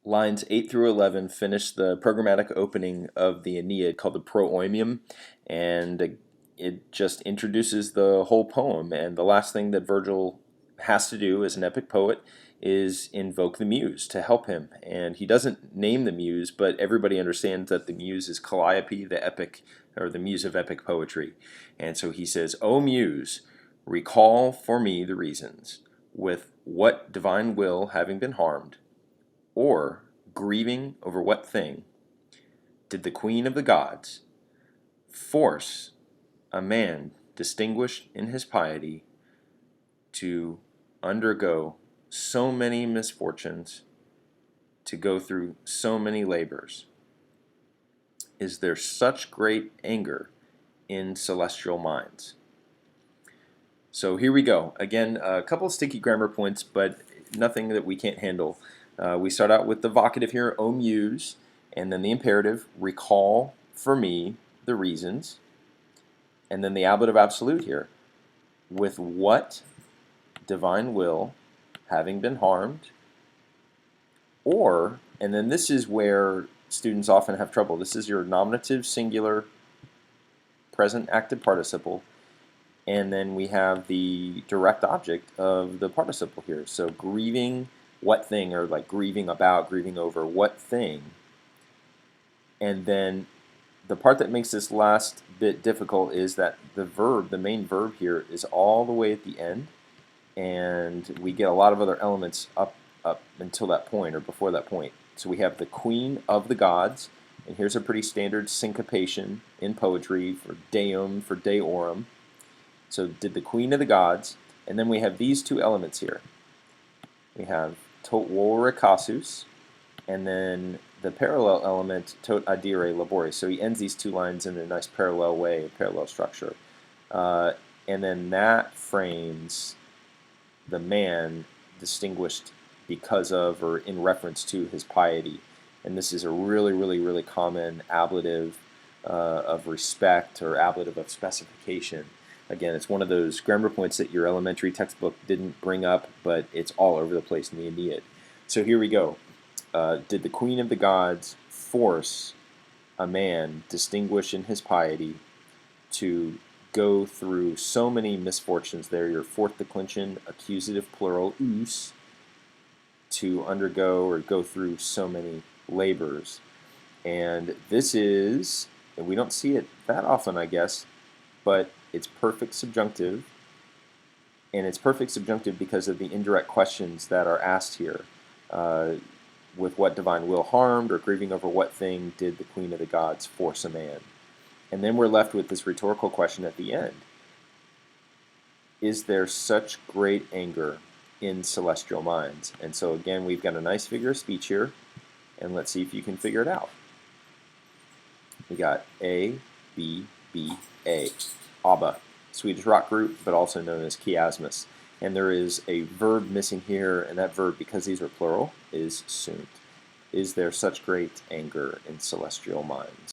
Lines 8 through 11 finish the programmatic opening of the Aeneid called the Prooimium, and it just introduces the whole poem. And the last thing that Virgil has to do as an epic poet is invoke the muse to help him. And he doesn't name the muse, but everybody understands that the muse is Calliope, the epic, or the muse of epic poetry. And so he says, O muse, recall for me the reasons, with what divine will having been harmed, or grieving over what thing, did the queen of the gods force a man distinguished in his piety to undergo so many misfortunes, to go through so many labors? Is there such great anger in celestial minds? So here we go. Again, a couple of sticky grammar points, but nothing that we can't handle. We start out with the vocative here, O muse, and then the imperative, recall for me the reasons, and then the ablative absolute here, with what divine will having been harmed, or, and then this is where students often have trouble. This is your nominative singular present active participle, and then we have the direct object of the participle here. So grieving what thing, or like grieving about, grieving over what thing. And then the part that makes this last bit difficult is that the verb, the main verb here, is all the way at the end, and we get a lot of other elements up until that point, or before that point. So we have the queen of the gods, and here's a pretty standard syncopation in poetry for deum, for deorum. So did the queen of the gods, and then we have these two elements here. We have tot volere casus, and then the parallel element, tot adire labore. So he ends these two lines in a nice parallel way, a parallel structure. And then that frames the man distinguished because of, or in reference to, his piety. And this is a really, really, really common ablative of respect, or ablative of specification. Again, it's one of those grammar points that your elementary textbook didn't bring up, but it's all over the place in the Aeneid. So here we go. Did the queen of the gods force a man distinguished in his piety to go through so many misfortunes? There, your fourth declension, accusative plural, us, to undergo or go through so many labors. And this is, and we don't see it that often, I guess, but it's perfect subjunctive, and it's perfect subjunctive because of the indirect questions that are asked here. With what divine will harmed, or grieving over what thing did the queen of the gods force a man? And then we're left with this rhetorical question at the end. Is there such great anger in celestial minds? And so again, we've got a nice figure of speech here, and let's see if you can figure it out. We got A, B, B, A. ABBA, Swedish rock group, but also known as chiasmus. And there is a verb missing here, and that verb, because these are plural, is sunt. Is there such great anger in celestial minds?